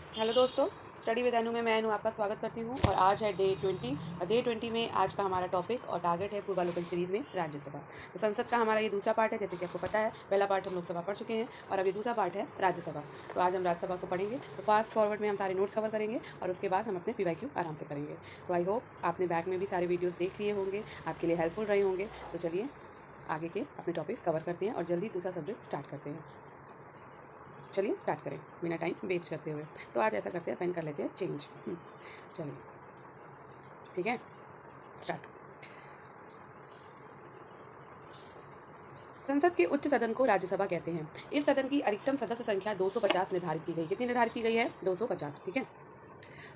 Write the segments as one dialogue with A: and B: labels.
A: Hello दोस्तों, study with अनु में मैं अनु आपका स्वागत करती हूँ। और आज है डे 20 और डे 20 में आज का हमारा टॉपिक और टारगेट है पूर्वालोकन सीरीज़ में राज्यसभा। तो संसद का हमारा ये दूसरा पार्ट है। जैसे कि आपको पता है, पहला पार्ट हम लोकसभा पढ़ चुके हैं और अभी दूसरा पार्ट है राज्यसभा। तो आज हम राज्यसभा को पढ़ेंगे। तो फास्ट फॉरवर्ड में हम सारे नोट्स कवर करेंगे और उसके बाद हम अपने PYQ आराम से करेंगे। तो आई होप आपने बैक में भी सारे वीडियोज़ देख लिए होंगे, आपके लिए हेल्पफुल रहे होंगे। तो चलिए आगे के अपने टॉपिक्स कवर करते हैं और जल्दी दूसरा सब्जेक्ट स्टार्ट करते हैं। चलिए स्टार्ट करें बिना टाइम वेस्ट करते हुए। तो आज ऐसा करते हैं, पेन कर लेते हैं चेंज। चलिए ठीक है, स्टार्ट। संसद के उच्च सदन को राज्यसभा कहते हैं। इस सदन की अधिकतम सदस्य संख्या 250 निर्धारित की गई। कितनी निर्धारित की गई है? 250। ठीक है,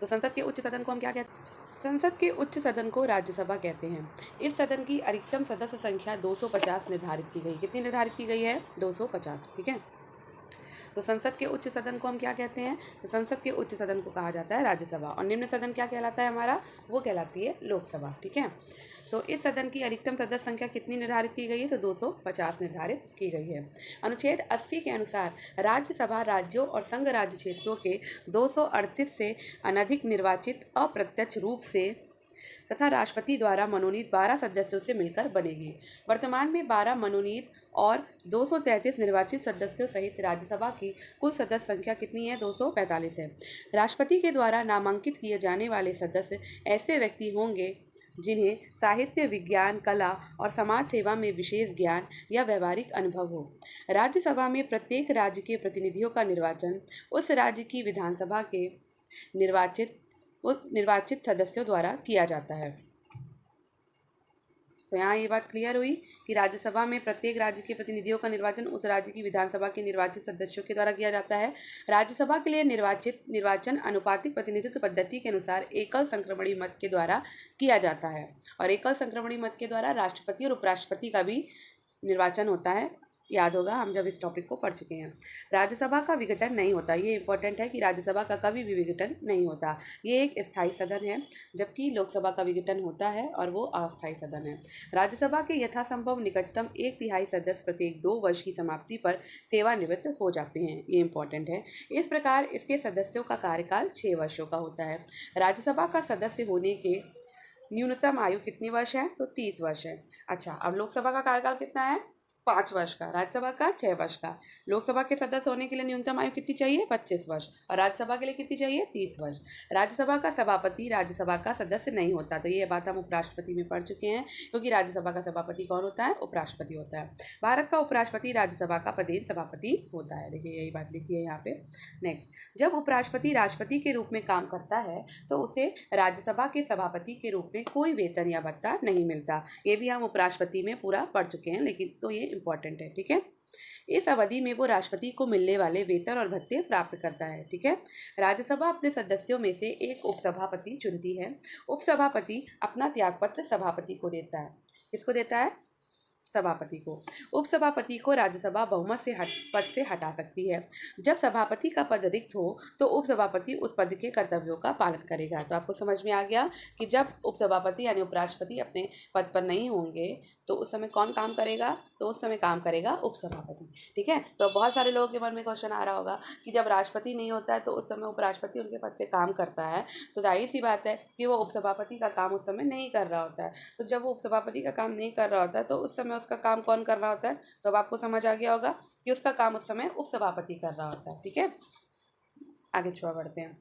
A: तो संसद के उच्च सदन को हम क्या कहते हैं? संसद के उच्च सदन को राज्यसभा कहते हैं। इस सदन की अधिकतम सदस्य संख्या 250 निर्धारित की गई। कितनी निर्धारित की गई है? 250। ठीक है, तो संसद के उच्च सदन को हम क्या कहते हैं? तो संसद के उच्च सदन को कहा जाता है राज्यसभा। और निम्न सदन क्या कहलाता है हमारा? वो कहलाती है लोकसभा। ठीक है, तो इस सदन की अधिकतम सदस्य संख्या कितनी निर्धारित की गई है? तो 250 निर्धारित की गई है। अनुच्छेद 80 के अनुसार राज्यसभा राज्यों और संघ राज्य क्षेत्रों के 238 से अनधिक निर्वाचित अप्रत्यक्ष रूप से तथा राष्ट्रपति द्वारा मनोनीत 12 सदस्यों से मिलकर बनेगी। वर्तमान में 12 मनोनीत और 233 निर्वाचित सदस्यों सहित राज्यसभा की कुल सदस्य संख्या कितनी है? 245 है। राष्ट्रपति के द्वारा नामांकित किए जाने वाले सदस्य ऐसे व्यक्ति होंगे जिन्हें साहित्य, विज्ञान, कला और समाज सेवा में विशेष ज्ञान या व्यवहारिक अनुभव हो। राज्यसभा में प्रत्येक राज्य के प्रतिनिधियों का निर्वाचन उस राज्य की विधानसभा के निर्वाचित सदस्यों द्वारा किया जाता है। तो यहाँ ये बात क्लियर हुई कि राज्यसभा में प्रत्येक राज्य के प्रतिनिधियों का निर्वाचन उस राज्य की विधानसभा के निर्वाचित सदस्यों के द्वारा किया जाता है। राज्यसभा के लिए निर्वाचन अनुपातिक प्रतिनिधित्व पद्धति के अनुसार एकल संक्रमणी मत के द्वारा किया जाता है। और एकल संक्रमणी मत के द्वारा राष्ट्रपति और उपराष्ट्रपति का भी निर्वाचन होता है। याद होगा, हम जब इस टॉपिक को पढ़ चुके हैं। राज्यसभा का विघटन नहीं होता। ये इंपॉर्टेंट है कि राज्यसभा का कभी भी विघटन नहीं होता। ये एक स्थायी सदन है, जबकि लोकसभा का विघटन होता है और वो अस्थायी सदन है। राज्यसभा के यथासंभव निकटतम 1/3 सदस्य प्रत्येक 2 वर्ष की समाप्ति पर सेवानिवृत्त हो जाते हैं। ये इंपॉर्टेंट है। इस प्रकार इसके सदस्यों का कार्यकाल 6 वर्षों का होता है। राज्यसभा का सदस्य होने के न्यूनतम आयु कितनी वर्ष है? तो 30 वर्ष है। अच्छा, अब लोकसभा का कार्यकाल कितना है? 5 वर्ष का। राज्यसभा का 6 वर्ष का। लोकसभा के सदस्य होने के लिए न्यूनतम आयु कितनी चाहिए? 25 वर्ष। और राज्यसभा के लिए कितनी चाहिए? 30 वर्ष। राज्यसभा का सभापति राज्यसभा का सदस्य नहीं होता। तो ये बात हम उपराष्ट्रपति में पढ़ चुके हैं, क्योंकि राज्यसभा का सभापति कौन होता है? उपराष्ट्रपति होता है। भारत का उपराष्ट्रपति राज्यसभा का पदेन सभापति होता है। देखिए, यही बात लिखी है यहाँ पे। नेक्स्ट, जब उपराष्ट्रपति राष्ट्रपति के रूप में काम करता है तो उसे राज्यसभा के सभापति के रूप में कोई वेतन या भत्ता नहीं मिलता। ये भी हम उपराष्ट्रपति में पूरा पढ़ चुके हैं, लेकिन तो ये इंपॉर्टेंट है। ठीक है, इस अवधि में वो राष्ट्रपति को मिलने वाले वेतन और भत्ते प्राप्त करता है। ठीक है, राज्यसभा अपने सदस्यों में से एक उपसभापति चुनती है। उपसभापति अपना त्यागपत्र सभापति को देता है। किसको देता है? सभापति को। उपसभापति को राज्यसभा बहुमत से पद से हटा सकती है। जब सभापति का पद रिक्त हो तो उपसभापति उस पद के कर्तव्यों का पालन करेगा। तो आपको समझ में आ गया कि जब उपसभापति यानी उपराष्ट्रपति अपने पद पर नहीं होंगे तो उस समय कौन काम करेगा? तो उस समय काम करेगा उपसभापति। ठीक है, तो बहुत सारे लोगों के मन में क्वेश्चन आ रहा होगा कि जब राष्ट्रपति नहीं होता है तो उस समय उपराष्ट्रपति उनके पद पर काम करता है, तो जाहिर सी बात है कि वो उपसभापति का काम उस समय नहीं कर रहा होता है। तो जब वो उपसभापति का काम नहीं कर रहा होता है तो उस समय उसका काम कौन कर रहा होता है? तो अब आपको समझ आ गया होगा कि उसका काम उस समय उपसभापति कर रहा होता है। ठीक है, आगे बढ़ते हैं।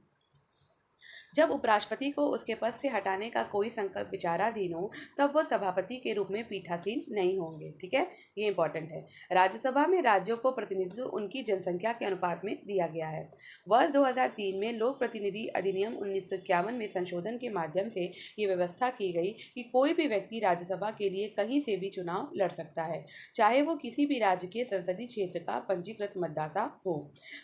A: जब उपराष्ट्रपति को उसके पद से हटाने का कोई संकल्प विचाराधीन हो तब वह सभापति के रूप में पीठासीन नहीं होंगे। ठीक है, ये इंपॉर्टेंट है। राज्यसभा में राज्यों को प्रतिनिधित्व उनकी जनसंख्या के अनुपात में दिया गया है। वर्ष 2003 में लोक प्रतिनिधि अधिनियम 1951 में संशोधन के माध्यम से ये व्यवस्था की गई कि कोई भी व्यक्ति राज्यसभा के लिए कहीं से भी चुनाव लड़ सकता है, चाहे वो किसी भी राज्य के संसदीय क्षेत्र का पंजीकृत मतदाता हो।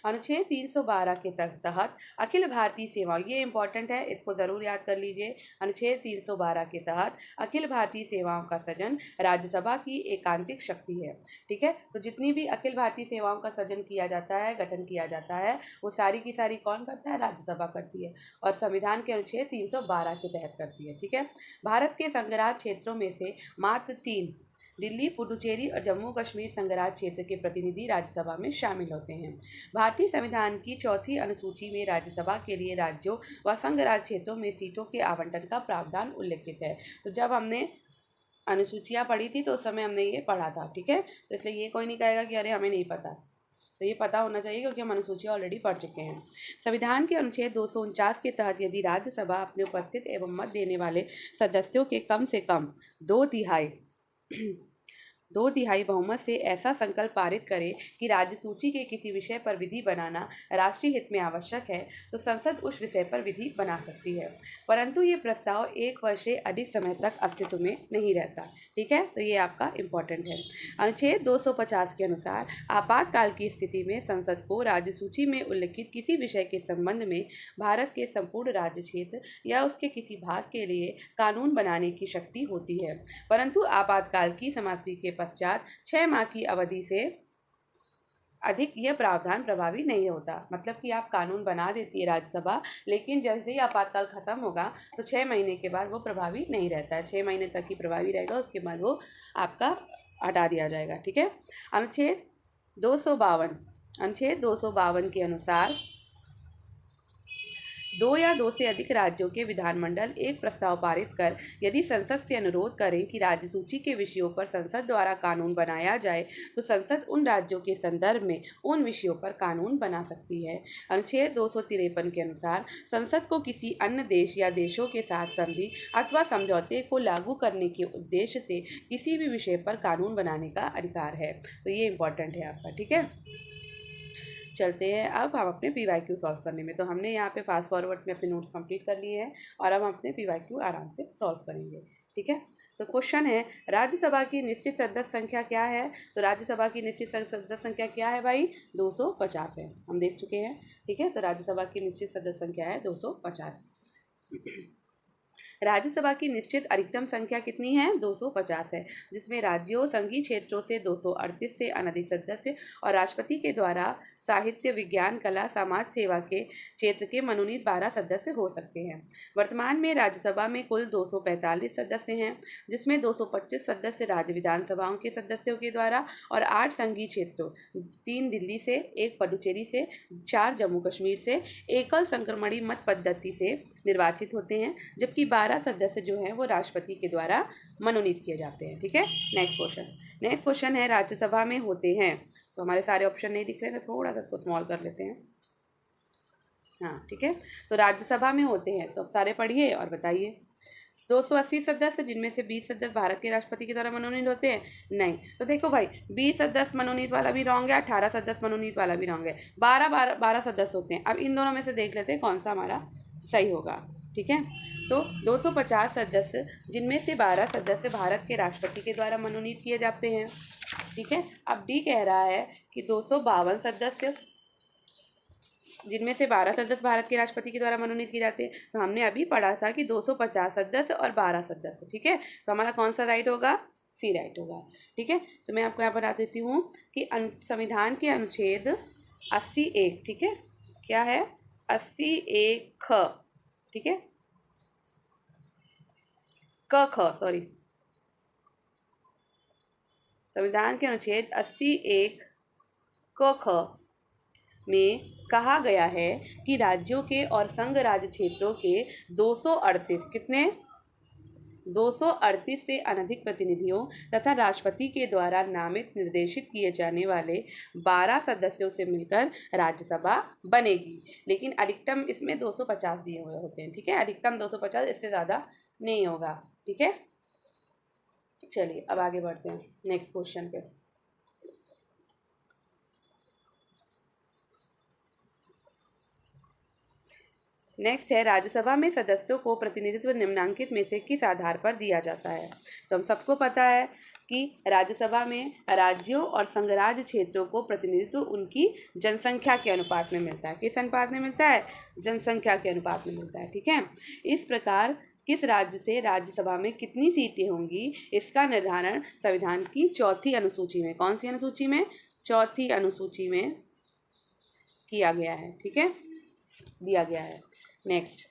A: अनुच्छेद 312 के तहत अखिल भारतीय सेवा, ये इंपॉर्टेंट है, इसको ज़रूर याद कर लीजिए। अनुच्छेद 312 के तहत अखिल भारतीय सेवाओं का सृजन राज्यसभा की एकांतिक शक्ति है। ठीक है, तो जितनी भी अखिल भारतीय सेवाओं का सृजन किया जाता है, गठन किया जाता है, वो सारी की सारी कौन करता है? राज्यसभा करती है, और संविधान के अनुच्छेद 312 के तहत करती है। ठीक है, भारत के संघराज्य क्षेत्रों में से मात्र 3 दिल्ली, पुडुचेरी और जम्मू कश्मीर संघराज क्षेत्र के प्रतिनिधि राज्यसभा में शामिल होते हैं। भारतीय संविधान की चौथी अनुसूची में राज्यसभा के लिए राज्यों व संघराज क्षेत्रों में सीटों के आवंटन का प्रावधान उल्लिखित है। तो जब हमने अनुसूचियाँ पढ़ी थी तो उस समय हमने ये पढ़ा था, ठीक है। तो इसलिए ये कोई नहीं कहेगा कि अरे हमें नहीं पता, तो ये पता होना चाहिए क्योंकि हम अनुसूचियाँ ऑलरेडी पढ़ चुके हैं। संविधान के अनुच्छेद 249 के तहत यदि राज्यसभा अपने उपस्थित एवं मत देने वाले सदस्यों के कम से कम 2/3 बहुमत से ऐसा संकल्प पारित करे कि राज्य सूची के किसी विषय पर विधि बनाना राष्ट्रीय हित में आवश्यक है, तो संसद उस विषय पर विधि बना सकती है, परंतु ये प्रस्ताव 1 वर्ष से अधिक समय तक अस्तित्व में नहीं रहता, ठीक है। तो ये आपका इम्पोर्टेंट है। अनुच्छेद 250 के अनुसार आपातकाल की स्थिति में संसद को राज्य सूची में उल्लिखित किसी विषय के संबंध में भारत के संपूर्ण राज्य क्षेत्र या उसके किसी भाग के लिए कानून बनाने की शक्ति होती है, परंतु आपातकाल की समाप्ति के पश्चात 6 माह की अवधि से अधिक यह प्रावधान प्रभावी नहीं होता। मतलब कि आप कानून बना देती है राज्यसभा, लेकिन जैसे ही आपातकाल खत्म होगा तो 6 महीने के बाद वो प्रभावी नहीं रहता है। 6 महीने तक ही प्रभावी रहेगा, उसके बाद वो आपका हटा दिया जाएगा, ठीक है। अनुच्छेद 252 के अनुसार 2 या 2 से अधिक राज्यों के विधानमंडल एक प्रस्ताव पारित कर यदि संसद से अनुरोध करें कि राज्य सूची के विषयों पर संसद द्वारा कानून बनाया जाए, तो संसद उन राज्यों के संदर्भ में उन विषयों पर कानून बना सकती है। अनुच्छेद 253 के अनुसार संसद को किसी अन्य देश या देशों के साथ संधि अथवा समझौते को लागू करने के उद्देश्य से किसी भी विषय पर कानून बनाने का अधिकार है। तो ये इंपॉर्टेंट है आपका, ठीक है। चलते हैं अब हम अपने PYQ सॉल्व करने में। तो हमने यहाँ पे फास्ट फॉरवर्ड में अपने नोट्स कंप्लीट कर लिए हैं और अब हम अपने PYQ आराम से सॉल्व करेंगे, ठीक है। तो क्वेश्चन है, राज्यसभा की निश्चित सदस्य संख्या क्या है? तो राज्यसभा की निश्चित सदस्य संख्या क्या है भाई? 250 है, हम देख चुके हैं, ठीक है। तो राज्यसभा की निश्चित सदस्य संख्या है 250। राज्यसभा की निश्चित अधिकतम संख्या कितनी है? 250 है, जिसमें राज्यों संघीय क्षेत्रों से 238 से अनधिक सदस्य और राष्ट्रपति के द्वारा साहित्य, विज्ञान, कला, समाज सेवा के क्षेत्र के मनोनीत 12 सदस्य हो सकते हैं। वर्तमान में राज्यसभा में कुल 245 सदस्य हैं, जिसमें 225 सदस्य राज्य विधानसभाओं के सदस्यों के द्वारा और 8 संघीय क्षेत्रों, 3 दिल्ली से, 1 पुडुचेरी से, 4 जम्मू कश्मीर से एकल संक्रमणी मत पद्धति से निर्वाचित होते हैं, जबकि 12 सदस्य जो हैं वो राष्ट्रपति के द्वारा मनोनीत किए जाते हैं, ठीक है। नेक्स्ट क्वेश्चन है, राज्यसभा में होते हैं, तो हमारे सारे ऑप्शन नहीं दिख रहे हैं, थोड़ा सा इसको स्मॉल कर लेते हैं, हाँ ठीक है। तो राज्यसभा में होते हैं, तो अब सारे पढ़िए और बताइए। 280 सदस्य, जिनमें से 20 सदस्य भारत के राष्ट्रपति के द्वारा मनोनीत होते हैं? नहीं। तो देखो भाई, 20 सदस्य मनोनीत वाला भी रॉन्ग है, 18 सदस्य मनोनीत वाला भी रॉन्ग है, 12 सदस्य होते हैं। अब इन दोनों में से देख लेते हैं कौन सा हमारा सही होगा, ठीक है। तो 250 सदस्य, जिनमें से 12 सदस्य भारत के राष्ट्रपति के द्वारा मनोनीत किए जाते हैं, ठीक है। अब डी कह रहा है कि 252 सदस्य, जिनमें से 12 सदस्य भारत के राष्ट्रपति के द्वारा मनोनीत किए जाते हैं। तो हमने अभी पढ़ा था कि 250 सदस्य और 12 सदस्य, ठीक है। तो हमारा कौन सा राइट होगा? सी राइट होगा, ठीक है। तो मैं आपको यहाँ बता देती हूँ कि संविधान के अनुच्छेद 80(1), ठीक है, क्या है? 80(1) ख, ठीक है, सॉरी, संविधान के अनुच्छेद 80(1) क ख में कहा गया है कि राज्यों के और संघ राज्य क्षेत्रों के 238 कितने 238 से अनधिक प्रतिनिधियों तथा राष्ट्रपति के द्वारा नामित निर्देशित किए जाने वाले 12 सदस्यों से मिलकर राज्यसभा बनेगी। लेकिन अधिकतम इसमें 250 दिए हुए होते हैं, ठीक है। अधिकतम 250, इससे ज़्यादा नहीं होगा, ठीक है। चलिए अब आगे बढ़ते हैं नेक्स्ट क्वेश्चन पे। नेक्स्ट है, राज्यसभा में सदस्यों को प्रतिनिधित्व निम्नलिखित में से किस आधार पर दिया जाता है? तो हम सबको पता है कि राज्यसभा में राज्यों और संघराज्य क्षेत्रों को प्रतिनिधित्व उनकी जनसंख्या के अनुपात में मिलता है। किस अनुपात में मिलता है? जनसंख्या के अनुपात में मिलता है, ठीक है। इस प्रकार किस राज्य से राज्यसभा में कितनी सीटें होंगी, इसका निर्धारण संविधान की चौथी अनुसूची में, कौन सी अनुसूची में? चौथी अनुसूची में किया गया है, ठीक है, दिया गया है। नेक्स्ट,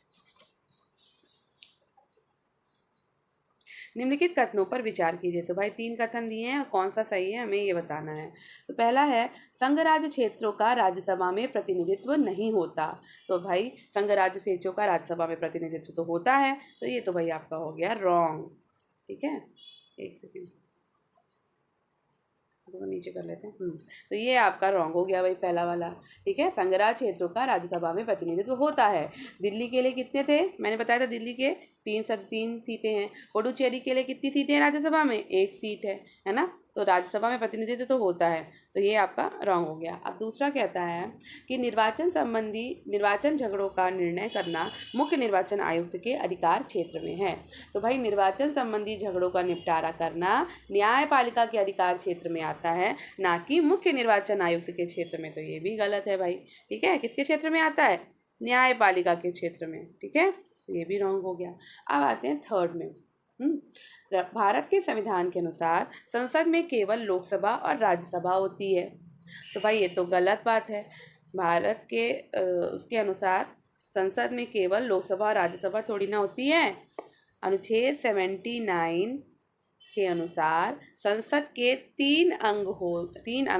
A: निम्नलिखित कथनों पर विचार कीजिए। तो भाई 3 कथन दिए हैं, कौन सा सही है हमें ये बताना है। तो पहला है संघ राज्य क्षेत्रों का राज्यसभा में प्रतिनिधित्व नहीं होता। तो भाई संघ राज्य क्षेत्रों का राज्यसभा में प्रतिनिधित्व तो होता है, तो ये तो भाई आपका हो गया रॉन्ग। ठीक है, एक सेकेंड तो नीचे कर लेते हैं। तो ये आपका रॉन्ग हो गया भाई पहला वाला। ठीक है, संघराज्य क्षेत्रों का राज्यसभा में प्रतिनिधित्व होता है। दिल्ली के लिए कितने थे, मैंने बताया था दिल्ली के 3 सीटें हैं। पुडुचेरी के लिए कितनी सीटें हैं राज्यसभा में, 1 सीट है ना। तो राज्यसभा में प्रतिनिधित्व तो होता है, तो ये आपका रॉन्ग हो गया। अब दूसरा कहता है कि निर्वाचन झगड़ों का निर्णय करना मुख्य निर्वाचन आयुक्त के अधिकार क्षेत्र में है। तो भाई निर्वाचन संबंधी झगड़ों का निपटारा करना न्यायपालिका के अधिकार क्षेत्र में आता है, ना कि मुख्य निर्वाचन आयुक्त के क्षेत्र में। तो ये भी गलत है भाई। ठीक है, किसके क्षेत्र में आता है, न्यायपालिका के क्षेत्र में। ठीक है, ये भी रॉन्ग हो गया। अब आते हैं थर्ड में। भारत के संविधान के अनुसार संसद में केवल लोकसभा और राज्यसभा होती है। तो भाई ये तो गलत बात है। भारत के उसके अनुसार संसद में केवल लोकसभा और राज्यसभा थोड़ी ना होती है। अनुच्छेद 79 के अनुसार संसद के 3 अंग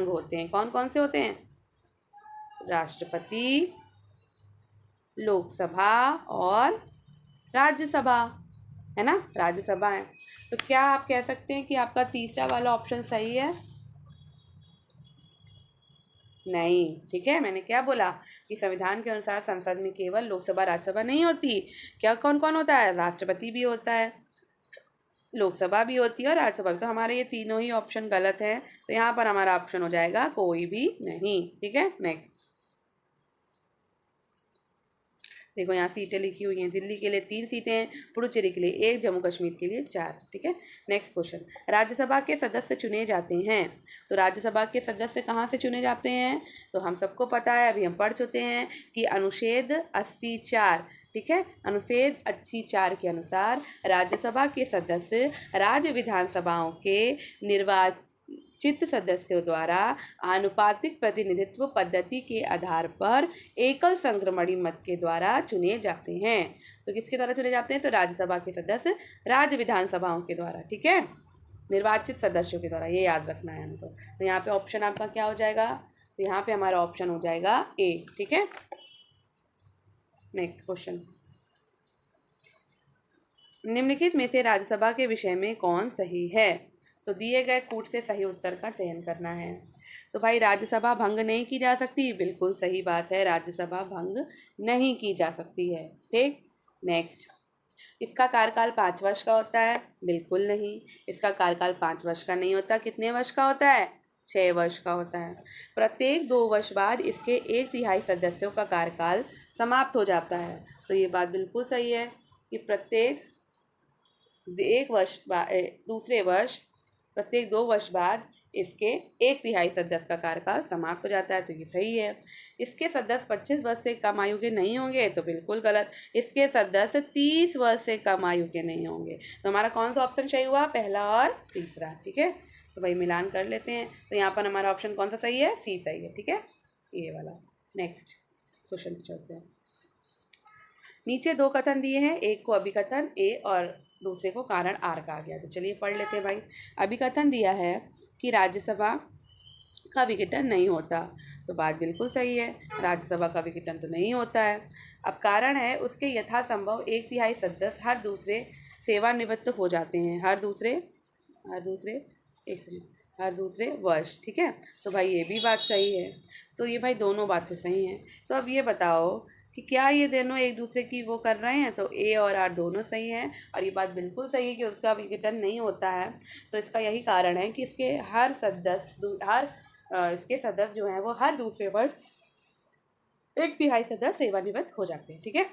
A: होते हैं। कौन कौन से होते हैं, राष्ट्रपति, लोकसभा और राज्यसभा, है ना, राज्यसभा है। तो क्या आप कह सकते हैं कि आपका तीसरा वाला ऑप्शन सही है, नहीं। ठीक है, मैंने क्या बोला कि संविधान के अनुसार संसद में केवल लोकसभा राज्यसभा नहीं होती। क्या कौन कौन होता है, राष्ट्रपति भी होता है, लोकसभा भी होती है और राज्यसभा भी। तो हमारे ये तीनों ही ऑप्शन गलत है, तो यहाँ पर हमारा ऑप्शन हो जाएगा कोई भी नहीं। ठीक है, नेक्स्ट देखो यहाँ सीटें लिखी हुई हैं। दिल्ली के लिए 3 सीटें हैं, पुडुचेरी के लिए 1, जम्मू कश्मीर के लिए 4। ठीक है, नेक्स्ट क्वेश्चन। राज्यसभा के सदस्य चुने जाते हैं। तो राज्यसभा के सदस्य कहाँ से चुने जाते हैं, तो हम सबको पता है, अभी हम पढ़ चुके हैं कि अनुच्छेद 84, ठीक है, अनुच्छेद 84 के अनुसार राज्यसभा के सदस्य राज्य विधानसभाओं के निर्वाचित सदस्यों द्वारा आनुपातिक प्रतिनिधित्व पद्धति के आधार पर एकल संक्रमणी मत के द्वारा चुने जाते हैं। तो किसके द्वारा चुने जाते हैं, तो राज्यसभा के सदस्य राज्य विधानसभाओं के द्वारा। ठीक है, निर्वाचित सदस्यों के द्वारा, ये याद रखना है हमको। तो यहाँ पे ऑप्शन आपका क्या हो जाएगा, तो यहाँ पे हमारा ऑप्शन हो जाएगा ए। ठीक है, नेक्स्ट क्वेश्चन। निम्नलिखित में से राज्यसभा के विषय में कौन सही है, तो दिए गए कूट से सही उत्तर का चयन करना है। तो भाई राज्यसभा भंग नहीं की जा सकती, बिल्कुल सही बात है, राज्यसभा भंग नहीं की जा सकती है। ठीक, नेक्स्ट। इसका कार्यकाल 5 वर्ष का होता है, बिल्कुल नहीं, इसका कार्यकाल 5 वर्ष का नहीं होता। कितने वर्ष का होता है, 6 वर्ष का होता है। प्रत्येक 2 वर्ष बाद इसके 1/3 सदस्यों का कार्यकाल समाप्त हो जाता है। तो ये बात बिल्कुल सही है कि प्रत्येक 2 वर्ष बाद इसके 1/3 सदस्य का कार्यकाल समाप्त हो जाता है। तो ये सही है। इसके सदस्य 25 वर्ष से कम आयु के नहीं होंगे, तो बिल्कुल गलत, इसके सदस्य 30 वर्ष से कम आयु के नहीं होंगे। तो हमारा कौन सा ऑप्शन सही हुआ, पहला और तीसरा। ठीक है, तो भाई मिलान कर लेते हैं। तो यहाँ पर हमारा ऑप्शन कौन सा सही है, सी सही है। ठीक है, ये वाला। नेक्स्ट क्वेश्चन पे चलते हैं। नीचे 2 कथन दिए हैं, एक को अभिकथन ए और दूसरे को कारण आर कहा गया। तो चलिए पढ़ लेते हैं भाई। अभिकथन दिया है कि राज्यसभा का विघटन नहीं होता, तो बात बिल्कुल सही है, राज्यसभा का विघटन तो नहीं होता है। अब कारण है उसके यथासंभव 1/3 सदस्य सेवानिवृत्त हो जाते हैं हर दूसरे वर्ष। ठीक है, तो भाई ये भी बात सही है। तो ये भाई दोनों बातें सही हैं। तो अब ये बताओ कि क्या ये दोनों एक दूसरे की वो कर रहे हैं, तो ए और आर दोनों सही हैं। और ये बात बिल्कुल सही है कि उसका विघटन नहीं होता है। तो इसका यही कारण है कि इसके सदस्य जो हैं वो हर दूसरे वर्ष 1/3 सदस्य सेवानिवृत्त हो जाते हैं। ठीक है,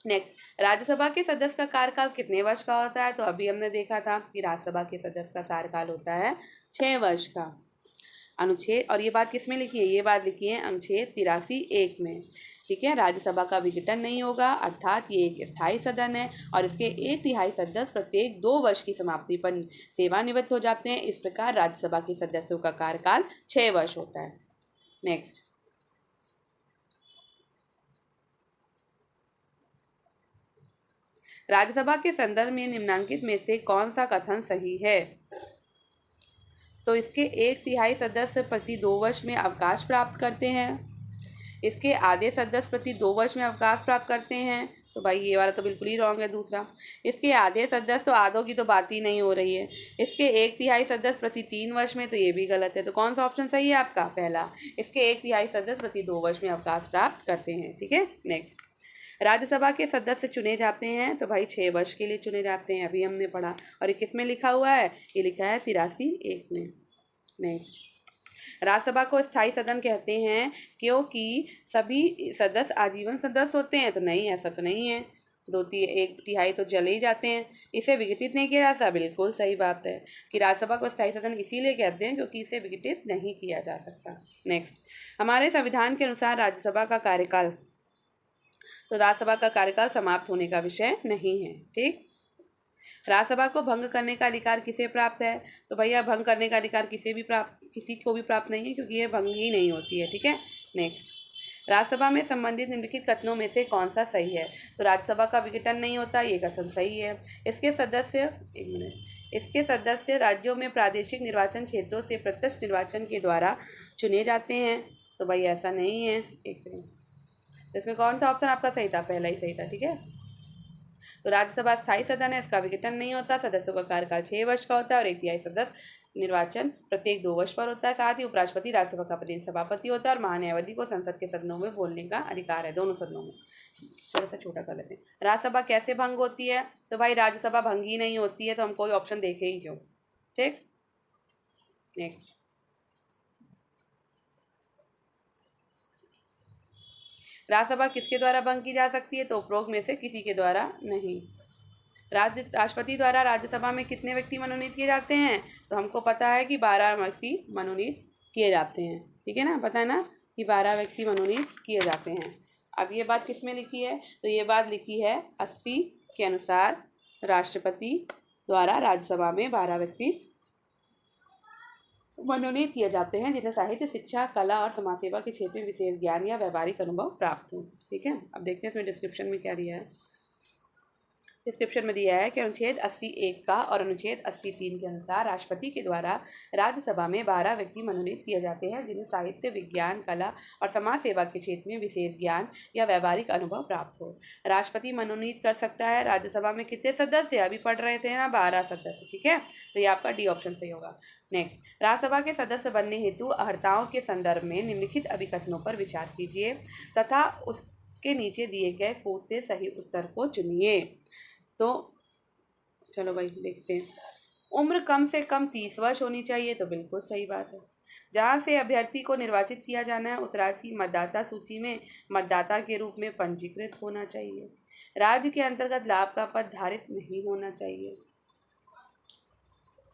A: नेक्स्ट। राज्यसभा के सदस्य का कार्यकाल कितने वर्ष का होता है, तो अभी हमने देखा था कि राज्यसभा के सदस्य का कार्यकाल होता है 6 वर्ष का। अनुच्छेद, और ये बात किस में लिखी है, ये बात लिखी है अनुच्छेद 83(1) में। ठीक है, राज्यसभा का विघटन नहीं होगा, अर्थात ये एक स्थायी सदन है और इसके 1/3 सदस्य प्रत्येक 2 वर्ष की समाप्ति पर सेवानिवृत्त हो जाते हैं। इस प्रकार राज्यसभा के सदस्यों का कार्यकाल 6 वर्ष होता है। नेक्स्ट। राज्यसभा के संदर्भ में निम्नलिखित में से कौन सा कथन सही है? तो इसके 1/3 सदस्य प्रति 2 वर्ष में अवकाश प्राप्त करते हैं। इसके आधे सदस्य प्रति 2 वर्ष में अवकाश प्राप्त करते हैं, तो भाई ये वाला तो बिल्कुल ही रॉन्ग है दूसरा। इसके आधे सदस्य, तो आधों की तो बात ही नहीं हो रही है। इसके 1/3 सदस्य प्रति 3 वर्ष में, तो ये भी गलत है। तो कौन सा ऑप्शन सही है आपका? पहला। इसके 1/3 सदस्य प्रति 2 वर्ष में अवकाश प्राप्त करते हैं। ठीक है, नेक्स्ट। राज्यसभा के सदस्य चुने जाते हैं, तो भाई 6 वर्ष के लिए चुने जाते हैं, अभी हमने पढ़ा। और ये किस में लिखा हुआ है? ये लिखा है 83(1) में। नेक्स्ट। राज्यसभा को स्थायी सदन कहते हैं क्योंकि सभी सदस्य आजीवन सदस्य होते हैं, तो नहीं, ऐसा तो नहीं है। 1/3 तो चले ही जाते हैं। इसे विघटित नहीं किया जाता, बिल्कुल सही बात है कि राज्यसभा को स्थायी सदन इसीलिए कहते हैं क्योंकि इसे विघटित नहीं किया जा सकता। नेक्स्ट। हमारे संविधान के अनुसार राज्यसभा का कार्यकाल, तो राज्यसभा का कार्यकाल समाप्त होने का विषय नहीं है। ठीक। राज्यसभा को भंग करने का अधिकार किसे प्राप्त है? तो भैया भंग करने का अधिकार किसी को भी प्राप्त नहीं है क्योंकि ये भंग ही नहीं होती है। ठीक है, नेक्स्ट। राज्यसभा में संबंधित निम्नलिखित कथनों में से कौन सा सही है? तो राज्यसभा का विघटन नहीं होता, ये कथन सही है। इसके सदस्य राज्यों में प्रादेशिक निर्वाचन क्षेत्रों से प्रत्यक्ष निर्वाचन के द्वारा चुने जाते हैं, तो भाई ऐसा नहीं है। एक सेकंड, इसमें कौन सा ऑप्शन आपका सही था? पहला ही सही था। ठीक है, तो राज्यसभा स्थायी सदन है, इसका विघटन नहीं होता। सदस्यों का कार्यकाल 6 वर्ष का होता है और 1/3 सदस्य निर्वाचन प्रत्येक 2 वर्ष पर होता है। साथ ही उपराष्ट्रपति राज्यसभा का प्रतिनिधि सभापति होता है और महान्यायवादी को संसद के सदनों में बोलने का अधिकार है, दोनों सदनों में। थोड़ा सा छोटा कर लेते हैं। राज्यसभा कैसे भंग होती है? तो भाई राज्यसभा भंग ही नहीं होती है, तो हम कोई ऑप्शन देखें ही क्यों। ठीक, नेक्स्ट। राज्यसभा किसके द्वारा भंग की जा सकती है? तो उपरोक्त में से किसी के द्वारा नहीं। राष्ट्रपति द्वारा राज्यसभा में कितने व्यक्ति मनोनीत किए जाते हैं? तो हमको पता है कि 12 व्यक्ति मनोनीत किए जाते हैं। ठीक है ना, पता है ना कि 12 व्यक्ति मनोनीत किए जाते हैं। अब ये बात किस में लिखी है? तो ये बात लिखी है 80 के अनुसार राष्ट्रपति द्वारा राज्यसभा में 12 व्यक्ति मनोनीत किए जाते हैं जिन्हें साहित्य, शिक्षा, कला और समाज सेवा के क्षेत्र में विशेष ज्ञान या व्यावहारिक अनुभव प्राप्त हो। ठीक है, अब देखते हैं इसमें डिस्क्रिप्शन में क्या दिया है। डिस्क्रिप्शन में दिया है कि अनुच्छेद 80(1) का और अनुच्छेद 80(3) के अनुसार राष्ट्रपति के द्वारा राज्यसभा में 12 व्यक्ति मनोनीत किए जाते हैं जिन्हें साहित्य, विज्ञान, कला और समाज सेवा के क्षेत्र में विशेष ज्ञान या व्यावहारिक अनुभव प्राप्त हो। राष्ट्रपति मनोनीत कर सकता है। राज्यसभा में कितने सदस्य? अभी पढ़ रहे थे ना, 12 सदस्य। ठीक है, तो ये आपका डी ऑप्शन सही होगा। नेक्स्ट। राज्यसभा के सदस्य बनने हेतु अर्हताओं के संदर्भ में निम्नलिखित अभिकथनों पर विचार कीजिए तथा उसके नीचे दिए गए कोड से सही उत्तर को चुनिए। तो चलो भाई देखते हैं। उम्र कम से कम 30 वर्ष होनी चाहिए, तो बिल्कुल सही बात है। जहाँ से अभ्यर्थी को निर्वाचित किया जाना है उस राज्य की मतदाता सूची में मतदाता के रूप में पंजीकृत होना चाहिए। राज्य के अंतर्गत लाभ का पद धारित नहीं होना चाहिए।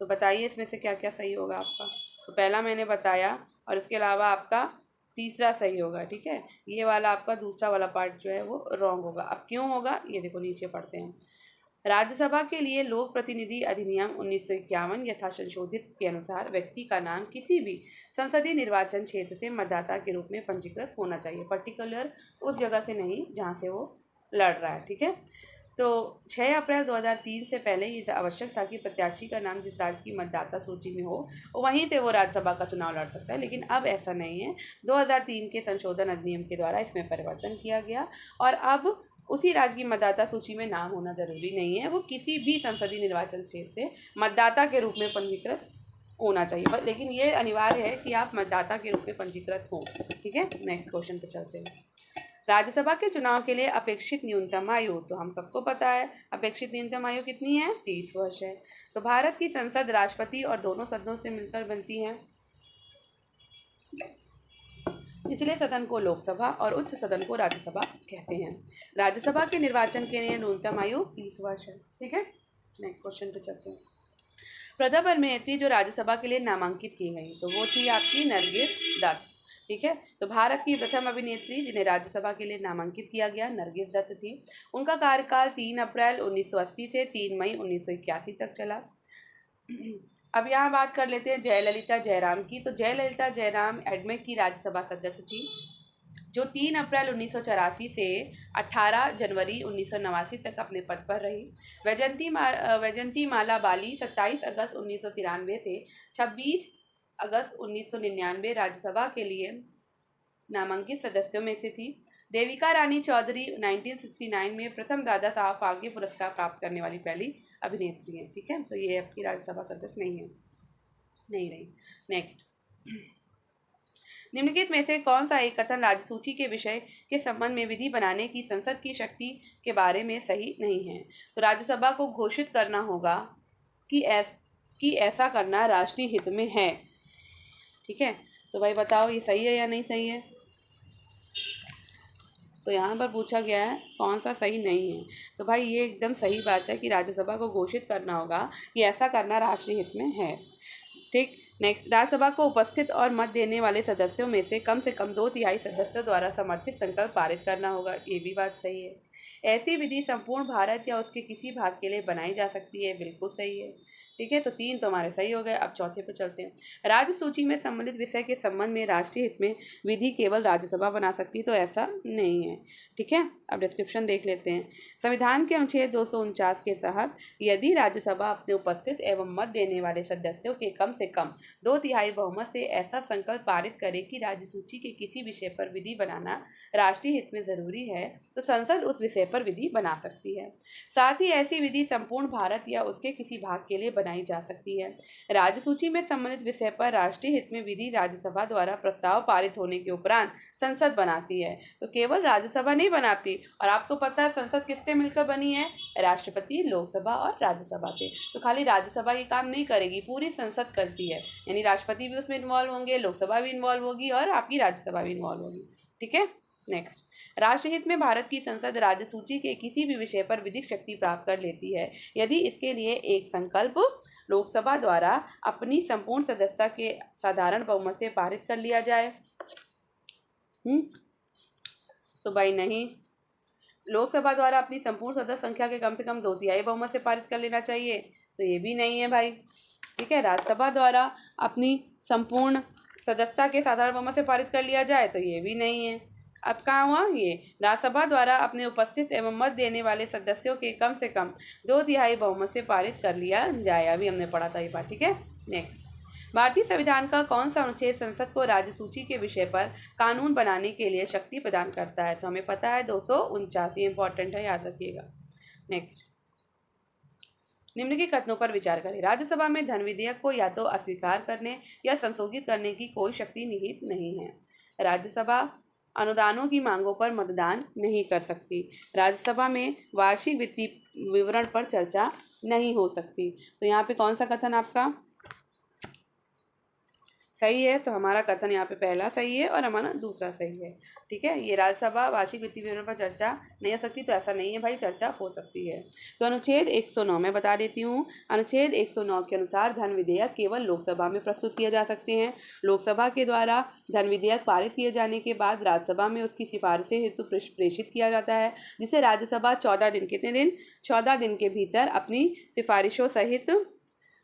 A: तो बताइए इसमें से क्या क्या सही होगा आपका? तो पहला मैंने बताया और इसके अलावा आपका तीसरा सही होगा। ठीक है, ये वाला आपका दूसरा वाला पार्ट जो है वो रॉन्ग होगा। अब क्यों होगा ये देखो, नीचे पढ़ते हैं। राज्यसभा के लिए लोक प्रतिनिधि अधिनियम 1951 यथा संशोधित के अनुसार व्यक्ति का नाम किसी भी संसदीय निर्वाचन क्षेत्र से मतदाता के रूप में पंजीकृत होना चाहिए, पर्टिकुलर उस जगह से नहीं जहां से वो लड़ रहा है। ठीक है, तो 6 अप्रैल 2003 से पहले ये आवश्यक था कि प्रत्याशी का नाम जिस राज्य की मतदाता सूची में हो वहीं से वो राज्यसभा का चुनाव लड़ सकता है, लेकिन अब ऐसा नहीं है। 2003 के संशोधन अधिनियम के द्वारा इसमें परिवर्तन किया गया और अब उसी राज्य की मतदाता सूची में नाम होना जरूरी नहीं है, वो किसी भी संसदीय निर्वाचन क्षेत्र से मतदाता के रूप में पंजीकृत होना चाहिए, लेकिन ये अनिवार्य है कि आप मतदाता के रूप में पंजीकृत हों। ठीक है, नेक्स्ट क्वेश्चन पे चलते हैं। राज्यसभा के चुनाव के लिए अपेक्षित न्यूनतम आयु, तो हम सबको पता है अपेक्षित न्यूनतम आयु कितनी है? 30 वर्ष है। तो भारत की संसद राष्ट्रपति और दोनों सदनों से मिलकर बनती है। निचले सदन को लोकसभा और उच्च सदन को राज्यसभा कहते हैं। राज्यसभा के निर्वाचन के लिए न्यूनतम आयु 30 वर्ष है। ठीक है, नेक्स्ट क्वेश्चन पे चलते हैं। प्रथम अभिनेत्री जो राज्यसभा के लिए नामांकित की गई तो वो थी आपकी नरगिस दत्त। ठीक है, तो भारत की प्रथम अभिनेत्री जिन्हें राज्यसभा के लिए नामांकित किया गया नरगिस दत्त थी। उनका कार्यकाल 3 अप्रैल 1980 से 3 मई 1981 तक चला। अब यहाँ बात कर लेते हैं जयललिता जयराम की। तो जयललिता जयराम एडमेक की राज्यसभा सदस्य थी। जो 3 अप्रैल 1984 से 18 जनवरी 1989 तक अपने पद पर रही। वैजयंती माला बाली 27 अगस्त 1993 से 26 अगस्त 1999 राज्यसभा के लिए नामांकित सदस्यों में से थी। देविका रानी चौधरी 1969 में प्रथम दादा साहब फाल्के पुरस्कार प्राप्त करने वाली पहली अभिनेत्री हैं। ठीक है, तो ये आपकी राज्यसभा सदस्य नहीं रही। नेक्स्ट, निम्नलिखित में से कौन सा एक कथन राज्य सूची के विषय के संबंध में विधि बनाने की संसद की शक्ति के बारे में सही नहीं है? तो राज्यसभा को घोषित करना होगा कि ऐसा करना राष्ट्रीय हित में है। ठीक है, तो भाई बताओ ये सही है या नहीं सही है? तो यहाँ पर पूछा गया है कौन सा सही नहीं है। तो भाई ये एकदम सही बात है कि राज्यसभा को घोषित करना होगा कि ऐसा करना राष्ट्रीय हित में है। ठीक, नेक्स्ट, राज्यसभा को उपस्थित और मत देने वाले सदस्यों में से कम 2/3 सदस्यों द्वारा समर्थित संकल्प पारित करना होगा। ये भी बात सही है। ऐसी विधि संपूर्ण भारत या उसके किसी भाग के लिए बनाई जा सकती है। बिल्कुल सही है। ठीक है, तो 3 तो हमारे सही हो गए। अब चौथे पे चलते हैं। राज्य सूची में सम्मिलित विषय के संबंध में राष्ट्रीय हित में विधि केवल राज्यसभा बना सकती है, तो ऐसा नहीं है। ठीक है, अब डिस्क्रिप्शन देख लेते हैं। संविधान के अनुच्छेद 249 के तहत यदि राज्यसभा अपने उपस्थित एवं मत देने वाले सदस्यों के कम से कम 2/3 बहुमत से ऐसा संकल्प पारित करे कि राज्य सूची के किसी विषय पर विधि बनाना राष्ट्रीय हित में जरूरी है, तो संसद उस विषय पर विधि बना सकती है। साथ ही ऐसी विधि संपूर्ण भारत या उसके किसी भाग के लिए बनाई जा सकती है। राज्य सूची में सम्मिलित विषय पर राष्ट्रीय हित में विधि राज्यसभा द्वारा प्रस्ताव पारित होने के उपरांत संसद बनाती है। तो केवल राज्यसभा नहीं बनाती। और आपको पता है संसद किससे मिलकर बनी है? राष्ट्रपति, लोकसभा और राज्यसभा से। तो खाली राज्यसभा ये काम नहीं करेगी, पूरी संसद करती है। यानी राष्ट्रपति भी उसमें इन्वॉल्व होंगे, लोकसभा भी इन्वॉल्व होगी और आपकी राज्यसभा भी इन्वॉल्व होगी। ठीक है, नेक्स्ट, राष्ट्रहित में भारत की संसद राज्य सूची के किसी भी विषय पर विधिक शक्ति प्राप्त कर लेती है यदि इसके लिए एक संकल्प लोकसभा द्वारा अपनी संपूर्ण सदस्यता के साधारण बहुमत से पारित कर लिया जाए। तो भाई नहीं, लोकसभा द्वारा अपनी संपूर्ण सदस्य संख्या के कम से कम 2/3 बहुमत से पारित कर लेना चाहिए, तो ये भी नहीं है भाई। ठीक है, राज्यसभा द्वारा अपनी संपूर्ण सदस्यता के साधारण बहुमत से पारित कर लिया जाए, तो ये भी नहीं है। अब कहाँ हुआ? ये राज्यसभा द्वारा अपने उपस्थित एवं मत देने वाले सदस्यों के कम से कम 2/3 बहुमत से पारित कर लिया जाए। अभी हमने पढ़ा था ये बात। ठीक है, नेक्स्ट, भारतीय संविधान का कौन सा अनुच्छेद संसद को राज्य सूची के विषय पर कानून बनाने के लिए शक्ति प्रदान करता है? तो हमें पता है 249, ये इंपॉर्टेंट है, याद रखिएगा। नेक्स्ट, निम्न के कथनों पर विचार करें। राज्यसभा में धन विधेयक को या तो अस्वीकार करने या संशोधित करने की कोई शक्ति निहित नहीं है। राज्यसभा अनुदानों की मांगों पर मतदान नहीं कर सकती। राज्यसभा में वार्षिक वित्तीय विवरण पर चर्चा नहीं हो सकती। तो यहाँ पे कौन सा कथन आपका सही है? तो हमारा कथन यहाँ पे पहला सही है और हमारा दूसरा सही है। ठीक है, ये राज्यसभा वार्षिक वित्तीय विवरण पर चर्चा नहीं हो सकती, तो ऐसा नहीं है भाई, चर्चा हो सकती है। तो अनुच्छेद 109 में बता देती हूँ। अनुच्छेद 109 के अनुसार धन विधेयक केवल लोकसभा में प्रस्तुत किए जा सकते हैं। लोकसभा के द्वारा धन विधेयक पारित किए जाने के बाद राज्यसभा में उसकी सिफारिशें हेतु प्रेषित किया जाता है, जिसे राज्यसभा 14 दिन के भीतर अपनी सिफारिशों सहित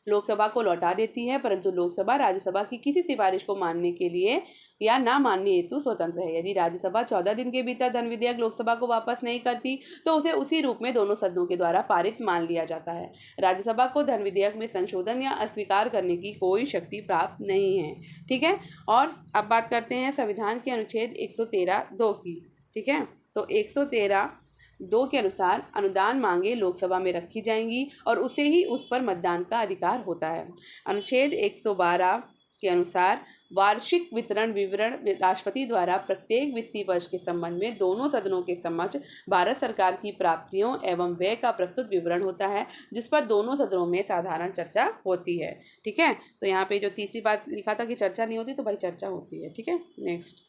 A: लोकसभा को लौटा देती है। परंतु लोकसभा राज्यसभा की किसी सिफारिश को मानने के लिए या ना मानने हेतु स्वतंत्र है। यदि राज्यसभा 14 दिन के भीतर धन विधेयक लोकसभा को वापस नहीं करती, तो उसे उसी रूप में दोनों सदनों के द्वारा पारित मान लिया जाता है। राज्यसभा को धन विधेयक में संशोधन या अस्वीकार करने की कोई शक्ति प्राप्त नहीं है। ठीक है, और अब बात करते हैं संविधान के अनुच्छेद 113(2) की। ठीक है, तो 113(2) के अनुसार अनुदान मांगे लोकसभा में रखी जाएंगी और उसे ही उस पर मतदान का अधिकार होता है। अनुच्छेद 112 के अनुसार वार्षिक वितरण विवरण राष्ट्रपति द्वारा प्रत्येक वित्तीय वर्ष के संबंध में दोनों सदनों के समक्ष भारत सरकार की प्राप्तियों एवं व्यय का प्रस्तुत विवरण होता है, जिस पर दोनों सदनों में साधारण चर्चा होती है। ठीक है, तो यहाँ पे जो तीसरी बात लिखा था कि चर्चा नहीं होती, तो भाई चर्चा होती है। ठीक है, नेक्स्ट,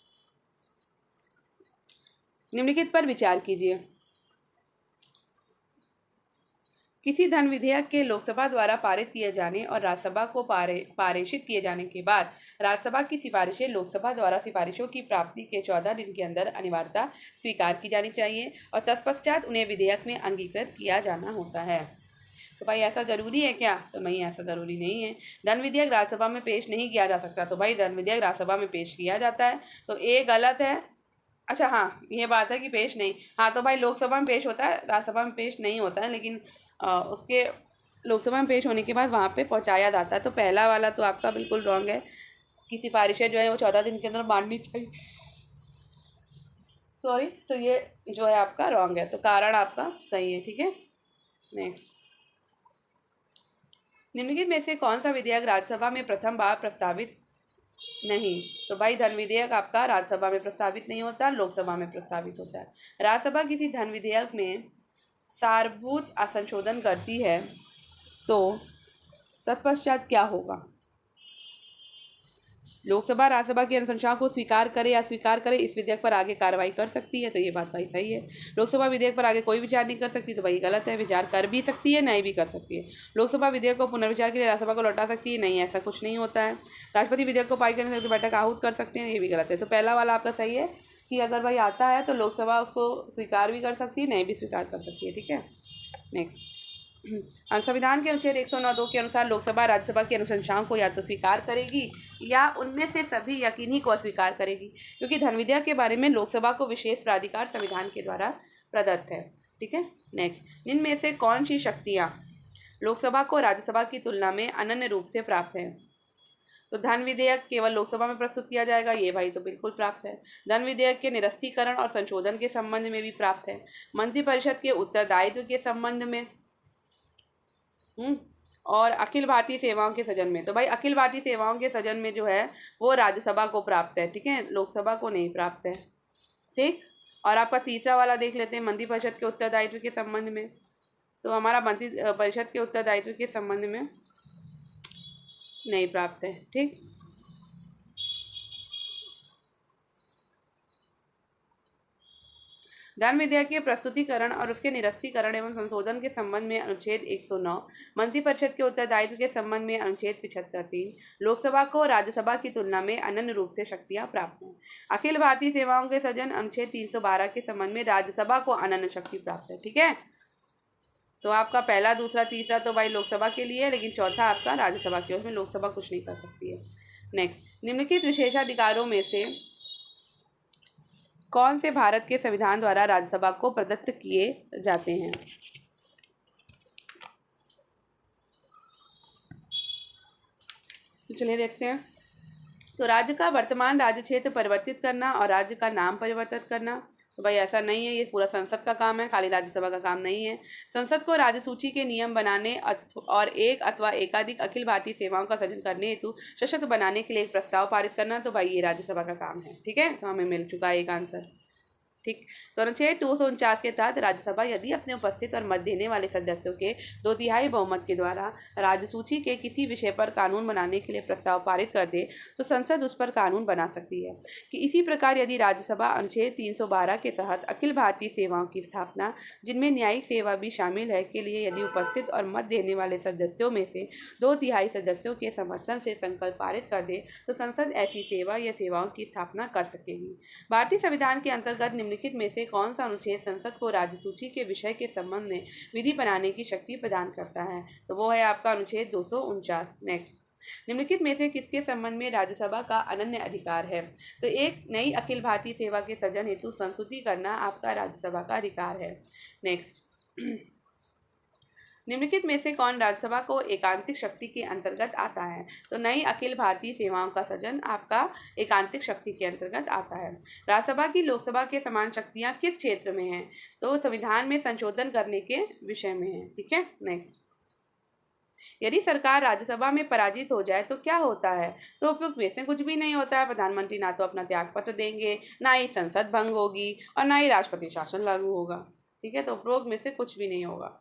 A: निम्नलिखित पर विचार कीजिए। किसी धन विधेयक के लोकसभा द्वारा पारित किए जाने और राज्यसभा को पारित किए जाने के बाद राज्यसभा की सिफारिशें लोकसभा द्वारा सिफारिशों की प्राप्ति के 14 दिन के अंदर अनिवार्यता स्वीकार की जानी चाहिए और तत्पश्चात उन्हें विधेयक में अंगीकृत किया जाना होता है। तो भाई ऐसा जरूरी है क्या? तो नहीं, ऐसा जरूरी नहीं है। धन विधेयक राज्यसभा में पेश नहीं किया जा सकता, तो भाई धन विधेयक राज्यसभा में पेश किया जाता है। तो ए गलत है अच्छा हाँ, ये बात है कि पेश नहीं, हाँ तो भाई लोकसभा में पेश होता है, राज्यसभा में पेश नहीं होता है, लेकिन उसके लोकसभा में पेश होने के बाद वहाँ पे पहुँचाया जाता है। तो पहला वाला तो आपका बिल्कुल रॉन्ग है कि सिफारिशें जो है वो 14 दिन के अंदर माननी चाहिए। सॉरी, तो ये जो है आपका रॉन्ग है, तो कारण आपका सही है। ठीक है, नेक्स्ट। निम्नलिखित में से कौन सा विधेयक राज्यसभा में प्रथम बार प्रस्तावित नहीं? तो भाई धन विधेयक आपका राज्यसभा में प्रस्तावित नहीं होता, लोकसभा में प्रस्तावित होता है। राज्यसभा किसी धन विधेयक में सारभूत संशोधन करती है तो तत्पश्चात क्या होगा? लोकसभा राज्यसभा की अनुशंसा को स्वीकार करे या स्वीकार करे, इस विधेयक पर आगे कार्रवाई कर सकती है, तो ये बात भाई सही है। लोकसभा विधेयक पर आगे कोई विचार नहीं कर सकती, तो भाई गलत है। विचार कर भी सकती है, नहीं भी कर सकती है। लोकसभा विधेयक को पुनर्विचार के लिए राज्यसभा को लौटा सकती है, नहीं, ऐसा कुछ नहीं होता है। राष्ट्रपति विधेयक को पारित करने से बैठक आहूत कर सकते हैं, ये भी गलत है। तो पहला वाला आपका सही है कि अगर भाई आता है तो लोकसभा उसको स्वीकार भी कर सकती है, नहीं भी स्वीकार कर सकती है। ठीक है, नेक्स्ट। संविधान के अनुच्छेद 109(2) के अनुसार लोकसभा राज्यसभा की अनुशंसाओं को या तो स्वीकार करेगी या उनमें से सभी यकीनी को अस्वीकार करेगी, क्योंकि धन विधेयक के बारे में लोकसभा को विशेष प्राधिकार संविधान के द्वारा प्रदत्त है। ठीक है, नेक्स्ट। इनमें से कौन सी शक्तियाँ लोकसभा को राज्यसभा की तुलना में अनन्य रूप से प्राप्त है? तो धन विधेयक केवल लोकसभा में प्रस्तुत किया जाएगा, ये भाई तो बिल्कुल प्राप्त है। धन विधेयक के निरस्तीकरण और संशोधन के संबंध में भी प्राप्त है। मंत्रिपरिषद के उत्तरदायित्व के संबंध में और अखिल भारतीय सेवाओं के सदन में, तो भाई अखिल भारतीय सेवाओं के सदन में जो है वो राज्यसभा को प्राप्त है। ठीक है, लोकसभा को नहीं प्राप्त है। ठीक, और आपका तीसरा वाला देख लेते हैं, मंत्रिपरिषद के उत्तरदायित्व के संबंध में। तो हमारा मंत्री परिषद के उत्तरदायित्व के संबंध में नहीं प्राप्त है। ठीक, धन विधेयक के प्रस्तुतिकरण और उसके निरस्तीकरण एवं संशोधन के संबंध में अनुच्छेद 109, मंत्रिपरिषद के उत्तरदायित्व के संबंध में अनुच्छेद 75(3), लोकसभा को राज्यसभा की तुलना में अनन्य रूप से शक्तियां प्राप्त हैं। अखिल भारतीय सेवाओं के सदन अनुच्छेद 312 के संबंध में राज्यसभा को अनन्य शक्ति प्राप्त है। ठीक है, तो आपका पहला, दूसरा, तीसरा तो भाई लोकसभा के लिए, लेकिन चौथा आपका राज्यसभा के, उसमें लोकसभा कुछ नहीं कर सकती है। नेक्स्ट। निम्नलिखित विशेषाधिकारों में से कौन से भारत के संविधान द्वारा राज्यसभा को प्रदत्त किए जाते हैं? तो चलिए देखते हैं। तो राज्य का वर्तमान राज्य क्षेत्र परिवर्तित करना और राज्य का नाम परिवर्तित करना, तो भाई ऐसा नहीं है, ये पूरा संसद का काम है, खाली राज्यसभा का काम नहीं है। संसद को राज्य सूची के नियम बनाने और एक अथवा एकाधिक अखिल भारतीय सेवाओं का सृजन करने हेतु सशक्त बनाने के लिए एक प्रस्ताव पारित करना, तो भाई ये राज्यसभा का काम है। ठीक है, तो हमें मिल चुका है एक आंसर। ठीक, तो अनुच्छेद 249 के तहत राज्यसभा यदि अपने उपस्थित और मत देने वाले सदस्यों के 2/3 बहुमत के द्वारा राज्य सूची के किसी विषय पर कानून बनाने के लिए प्रस्ताव पारित कर दे तो संसद उस पर कानून बना सकती है। कि इसी प्रकार यदि राज्यसभा अनुच्छेद 312 के तहत अखिल भारतीय सेवाओं की स्थापना, जिनमें न्यायिक सेवा भी शामिल है, के लिए यदि उपस्थित और मत देने वाले सदस्यों में से 2/3 सदस्यों के समर्थन से संकल्प पारित कर दे तो संसद ऐसी सेवा या सेवाओं की स्थापना कर सकेगी। भारतीय संविधान के अंतर्गत निम्नलिखित में से कौन सा अनुच्छेद संसद को राज्य सूची के विषय के संबंध में विधि बनाने की शक्ति प्रदान करता है? तो वो है आपका अनुच्छेद 249। नेक्स्ट। निम्नलिखित में से किसके संबंध में राज्यसभा का अनन्य अधिकार है? तो एक नई अखिल भारतीय सेवा के सृजन हेतु संस्तुति करना आपका राज्यसभा का अधिकार है। नेक्स्ट। निम्नलिखित में से कौन राज्यसभा को एकांतिक शक्ति के अंतर्गत आता है? तो नई अखिल भारतीय सेवाओं का सृजन आपका एकांतिक शक्ति के अंतर्गत आता है। राज्यसभा की लोकसभा के समान शक्तियां किस क्षेत्र में हैं? तो संविधान में संशोधन करने के विषय में है। ठीक है, नेक्स्ट। यदि सरकार राज्यसभा में पराजित हो जाए तो क्या होता है? तो उपयुक्त में से कुछ भी नहीं होता है। प्रधानमंत्री ना तो अपना त्याग पत्र देंगे, ना ही संसद भंग होगी और ना ही राष्ट्रपति शासन लागू होगा। ठीक है, तो उपरोक्त में से कुछ भी नहीं होगा।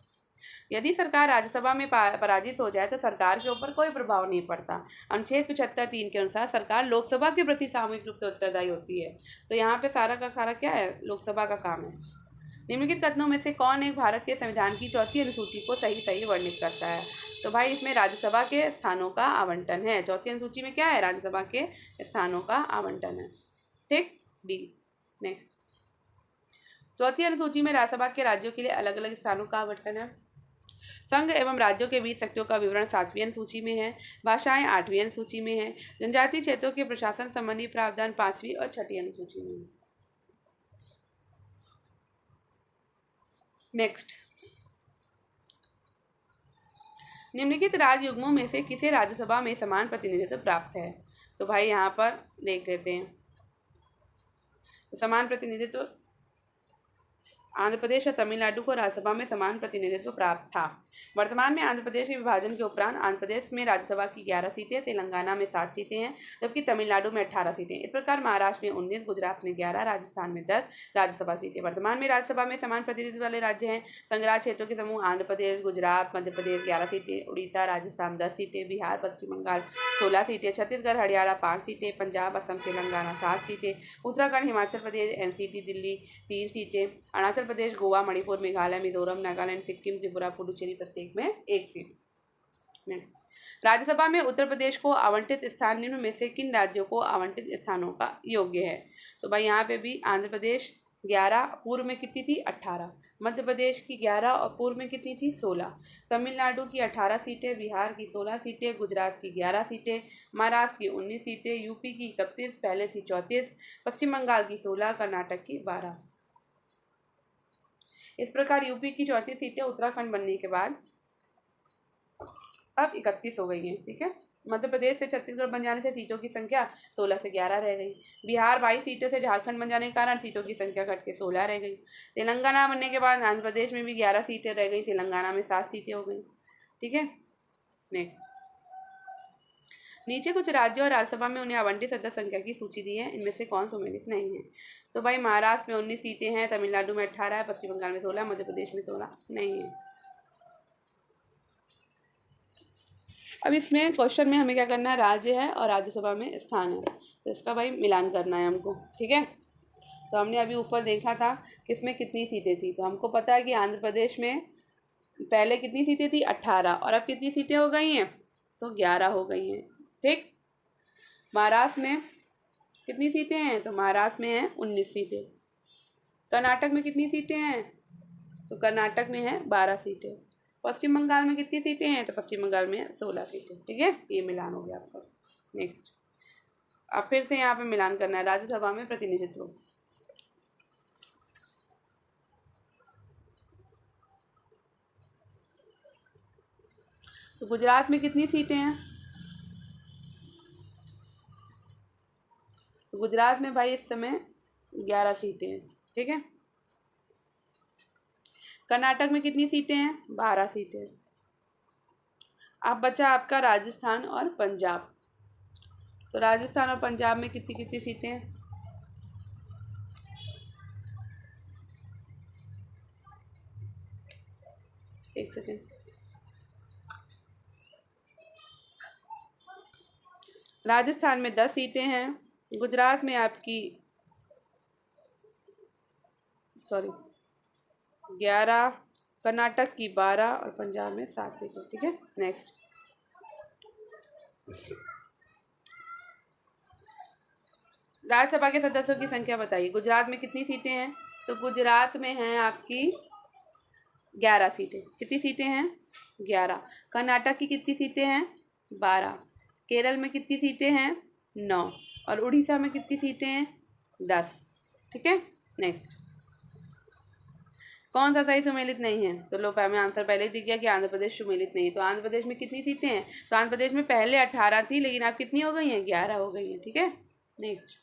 A: यदि सरकार राज्यसभा में पराजित हो जाए तो सरकार के ऊपर कोई प्रभाव नहीं पड़ता। अनुच्छेद 75(3) के अनुसार सरकार लोकसभा के प्रति सामूहिक रूप से उत्तरदायी होती है। तो यहाँ पे सारा का सारा क्या है? लोकसभा का काम है। निम्नलिखित कथनों में से कौन एक भारत के संविधान की चौथी अनुसूची को सही सही वर्णित करता है? तो भाई इसमें राज्यसभा के स्थानों का आवंटन है। चौथी अनुसूची में क्या है? राज्यसभा के स्थानों का आवंटन है। ठीक, डी। नेक्स्ट। चौथी अनुसूची में राज्यसभा के राज्यों के लिए अलग अलग स्थानों का आवंटन है। संघ एवं राज्यों के बीच शक्तियों का विवरण 7वीं अनुसूची में है। भाषाएं 8वीं अनुसूची में है। जनजातीय क्षेत्रों के प्रशासन संबंधी प्रावधान 5वीं और 6ठी अनुसूची में है। नेक्स्ट, निम्नलिखित राज्य युग्मों में से किसे राज्यसभा में समान प्रतिनिधित्व प्राप्त है? तो भाई यहाँ पर देख लेते हैं। समान प्रतिनिधित्व आंध्र प्रदेश और तमिलनाडु को राज्यसभा में समान प्रतिनिधित्व प्राप्त था। वर्तमान में आंध्र प्रदेश के विभाजन के उपरांत आंध्र प्रदेश में राज्यसभा की 11 सीटें, तेलंगाना में 7 सीटें हैं, जबकि तमिलनाडु में 18 सीटें। इस प्रकार महाराष्ट्र में 19, गुजरात में 11, राजस्थान में 10 राज्यसभा सीटें। वर्तमान में राज्यसभा में समान प्रतिनिधित्व वाले राज्य हैं संग्रह क्षेत्रों के समूह आंध्र प्रदेश, गुजरात, मध्य प्रदेश 11 सीटें, उड़ीसा, राजस्थान 10 सीटें, बिहार, पश्चिम बंगाल 16 सीटें, छत्तीसगढ़, हरियाणा 5 सीटें, पंजाब, असम, तेलंगाना 7 सीटें, उत्तराखंड, हिमाचल प्रदेश, एनसीटी, दिल्ली 3 सीटें, अरुणाचल प्रदेश, गोवा, मणिपुर, मेघालय, मिजोरम, नागालैंड, सिक्किम, त्रिपुरा, पुडुचेरी प्रत्येक में 1 सीट। राज्यसभा में उत्तर प्रदेश को आवंटित स्थान निम्न में से किन राज्यों को आवंटित स्थानों का योग्य है? तो भाई यहाँ पे भी आंध्र प्रदेश 11, पूर्व में कितनी थी 18, मध्य प्रदेश की 11 और पूर्व में कितनी थी 16, तमिलनाडु की 18 सीटें, बिहार की 16 सीटें, गुजरात की 11 सीटें, महाराष्ट्र की 19 सीटें, यूपी की 31, पहले थी 34, पश्चिम बंगाल की 16, कर्नाटक की 12। इस प्रकार यूपी की 34 सीटें उत्तराखंड बनने के बाद अब 31 हो गई हैं। ठीक है, मध्य प्रदेश से छत्तीसगढ़ बन जाने से सीटों की संख्या 16 से 11 रह गई। बिहार 22 सीटों से झारखंड बन जाने के कारण सीटों की संख्या घट के 16 रह गई। तेलंगाना बनने के बाद आंध्र प्रदेश में भी 11 सीटें रह गई, तेलंगाना में 7 सीटें हो गई। ठीक है, नेक्स्ट, नीचे कुछ राज्यों और राज्यसभा में उन्हें आवंटित सदस्य संख्या की सूची दी है, इनमें से कौन सम्मिलित नहीं है? तो भाई महाराष्ट्र में 19 सीटें हैं, तमिलनाडु में 18 है, पश्चिम बंगाल में 16, मध्य प्रदेश में 16 नहीं है। अब इसमें क्वेश्चन में हमें क्या करना है, राज्य है और राज्यसभा में स्थान है, तो इसका भाई मिलान करना है हमको। ठीक है, तो हमने अभी ऊपर देखा था कि इसमें कितनी सीटें थी, तो हमको पता है कि आंध्र प्रदेश में पहले कितनी सीटें थी 18, और अब कितनी सीटें हो गई हैं, तो 11 हो गई हैं। ठीक, महाराष्ट्र में कितनी सीटें हैं, तो महाराष्ट्र में हैं 19 सीटें। कर्नाटक में कितनी सीटें हैं, तो कर्नाटक में है 12 सीटें। पश्चिम बंगाल में कितनी सीटें हैं, तो पश्चिम बंगाल में 16 सीटें। ठीक है, ये मिलान हो गया आपका। नेक्स्ट, अब फिर से यहाँ पे मिलान करना है राज्यसभा में प्रतिनिधित्व। तो गुजरात में कितनी सीटें हैं, तो गुजरात में भाई इस समय 11 सीटें हैं। ठीक है, कर्नाटक में कितनी सीटें हैं, 12 सीटें। अब बचा आपका राजस्थान और पंजाब, तो राजस्थान और पंजाब में कितनी कितनी सीटें हैं, एक सेकेंड, राजस्थान में 10 सीटें हैं, गुजरात में आपकी 11, कर्नाटक की 12 और पंजाब में 7 सीटें। ठीक है, नेक्स्ट, राज्यसभा के सदस्यों की संख्या बताइए। गुजरात में कितनी सीटें हैं, तो गुजरात में हैं आपकी 11 सीटें। कितनी सीटें हैं, 11। कर्नाटक की कितनी सीटें हैं, 12। केरल में कितनी सीटें हैं, 9। और उड़ीसा में कितनी सीटें हैं, 10। ठीक है, नेक्स्ट, कौन सा सही सुमेलित नहीं है, तो लो हमें आंसर पहले ही दिख गया कि आंध्र प्रदेश सुमेलित नहीं है। तो आंध्र प्रदेश में कितनी सीटें हैं, तो आंध्र प्रदेश में पहले 18 थी, लेकिन अब कितनी हो गई हैं, 11 हो गई हैं। ठीक है, नेक्स्ट,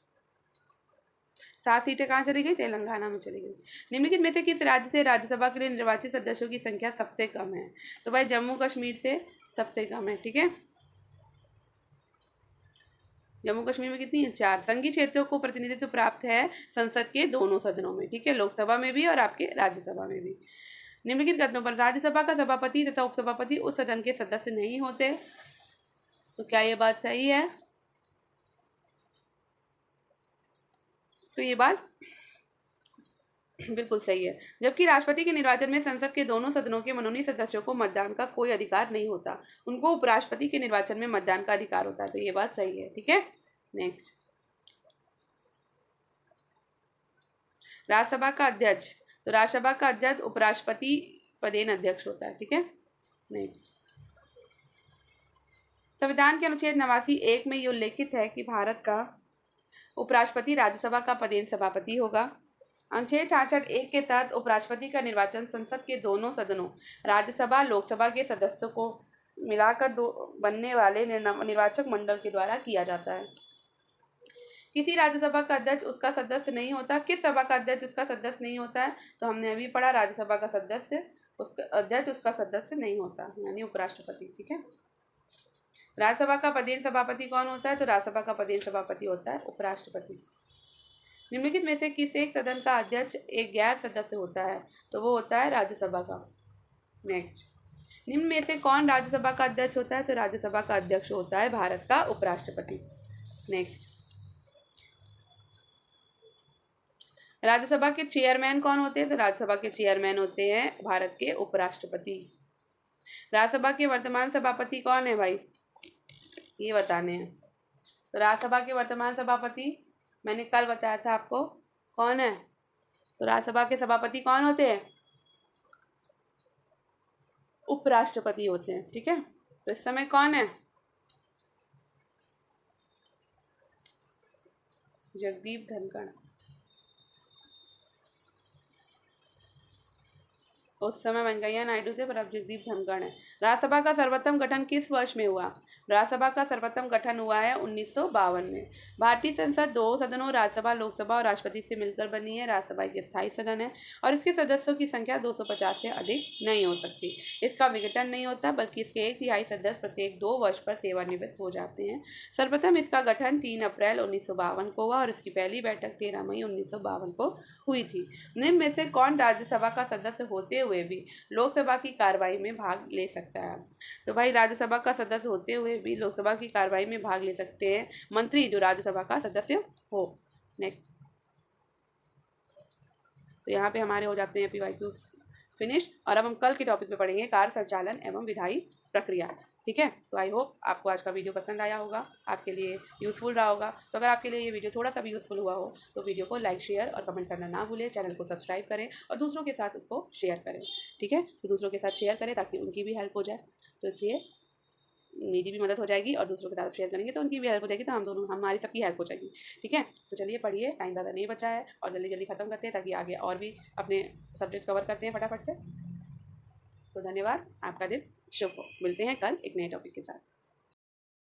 A: 7 सीटें कहाँ चली गई, तेलंगाना में चली गई। निम्नलिखित में से किस राज्य से राज्यसभा के लिए निर्वाचित सदस्यों की संख्या सबसे कम है, तो भाई जम्मू कश्मीर से सबसे कम है। ठीक है, जम्मू कश्मीर में कितनी है, 4। संघीय क्षेत्रों को प्रतिनिधित्व प्राप्त है संसद के दोनों सदनों में। ठीक है, लोकसभा में भी और आपके राज्यसभा में भी। निम्नलिखित कथनों पर राज्यसभा का सभापति तथा उपसभापति उस सदन के सदस्य नहीं होते, तो क्या ये बात सही है, तो ये बात बिल्कुल सही है। जबकि राष्ट्रपति के निर्वाचन में संसद के दोनों सदनों के मनोनीत सदस्यों को मतदान का कोई अधिकार नहीं होता, उनको उपराष्ट्रपति के निर्वाचन में मतदान का अधिकार होता है, तो ये बात सही है। ठीक है, नेक्स्ट, राज्यसभा का अध्यक्ष, तो राज्यसभा का अध्यक्ष उपराष्ट्रपति पदेन अध्यक्ष होता है। ठीक है, नेक्स्ट, संविधान के अनुच्छेद 89(1) में ये उल्लेखित है कि भारत का उपराष्ट्रपति राज्यसभा का पदेन सभापति होगा। अनुच्छेद 66(1) के तहत उपराष्ट्रपति का निर्वाचन संसद के दोनों सदनों राज्यसभा लोकसभा के सदस्यों को मिलाकर दो बनने वाले निर्वाचक मंडल के द्वारा किया जाता है। किसी राज्यसभा का अध्यक्ष उसका सदस्य नहीं होता। किस सभा का अध्यक्ष उसका सदस्य नहीं होता है? तो हमने अभी पढ़ा, राज्यसभा का सदस्य उसका अध्यक्ष उसका सदस्य नहीं होता, यानी उपराष्ट्रपति। ठीक है। राज्यसभा का पदेन सभापति कौन होता है? तो राज्यसभा का पदेन सभापति होता है उपराष्ट्रपति। निम्नलिखित में से किस एक सदन का अध्यक्ष एक गैर सदस्य होता है? तो वो होता है राज्यसभा का। नेक्स्ट, निम्न में से कौन राज्यसभा का अध्यक्ष होता है? तो राज्यसभा का अध्यक्ष होता है भारत का उपराष्ट्रपति। नेक्स्ट, राज्यसभा के चेयरमैन कौन होते हैं? तो राज्यसभा के चेयरमैन होते हैं भारत के उपराष्ट्रपति। राज्यसभा के वर्तमान सभापति कौन है भाई? ये बताने हैं। तो राज्यसभा के वर्तमान सभापति मैंने कल बताया था आपको, कौन है? तो राज्यसभा के सभापति कौन होते हैं? उपराष्ट्रपति होते हैं। ठीक है। तो इस समय कौन है? जगदीप धनखड़। उस समय वेंकैया नायडू थे, पर अब जगदीप धनखड़ है। राज्यसभा का सर्वोत्तम गठन किस वर्ष में हुआ? राज्यसभा का सर्वोत्तम गठन हुआ है 1952 में। भारतीय संसद दो सदनों राज्यसभा लोकसभा और राष्ट्रपति से मिलकर बनी है। राज्यसभा एक स्थायी सदन है और इसके सदस्यों की संख्या 250 से अधिक नहीं हो सकती। इसका विघटन नहीं होता, बल्कि इसके 1/3 सदस्य प्रत्येक 2 वर्ष पर सेवानिवृत्त हो जाते हैं। सर्वप्रथम इसका गठन 3 अप्रैल 1952 को हुआ और इसकी पहली बैठक 13 मई 1952 को हुई थी। निम्न में से कौन राज्यसभा का सदस्य होते हुए भी लोकसभा की कार्रवाई में भाग ले सकता है? तो भाई राज्यसभा का सदस्य होते हुए भी लोकसभा की कार्रवाई में भाग ले सकते हैं मंत्री जो राज्यसभा का सदस्य हो। नेक्स्ट, तो यहाँ पे हमारे हो जाते हैं PYQ फिनिश और अब हम कल के टॉपिक पे पढ़ेंगे कार्य संचालन एवं विधायी प्रक्रिया। ठीक है। तो आई होप आपको आज का वीडियो पसंद आया होगा, आपके लिए यूज़फुल रहा होगा। तो अगर आपके लिए ये वीडियो थोड़ा सा भी यूज़फुल हुआ हो तो वीडियो को लाइक शेयर और कमेंट करना ना भूलें। चैनल को सब्सक्राइब करें और दूसरों के साथ उसको शेयर करें। ठीक है। तो दूसरों के साथ शेयर करें ताकि उनकी भी हेल्प हो जाए। तो इसलिए मेरी भी मदद हो जाएगी और दूसरों के साथ शेयर करेंगे तो उनकी भी हेल्प हो जाएगी, तो हम दोनों हमारी सबकी हेल्प हो जाएगी। ठीक है। तो चलिए पढ़िए, टाइम ज़्यादा नहीं बचा है और जल्दी जल्दी ख़त्म करते हैं ताकि आगे और भी अपने सब्जेक्ट कवर करते हैं फटाफट से। तो धन्यवाद, आपका दिन शुभ हो। मिलते हैं कल एक नए टॉपिक के साथ।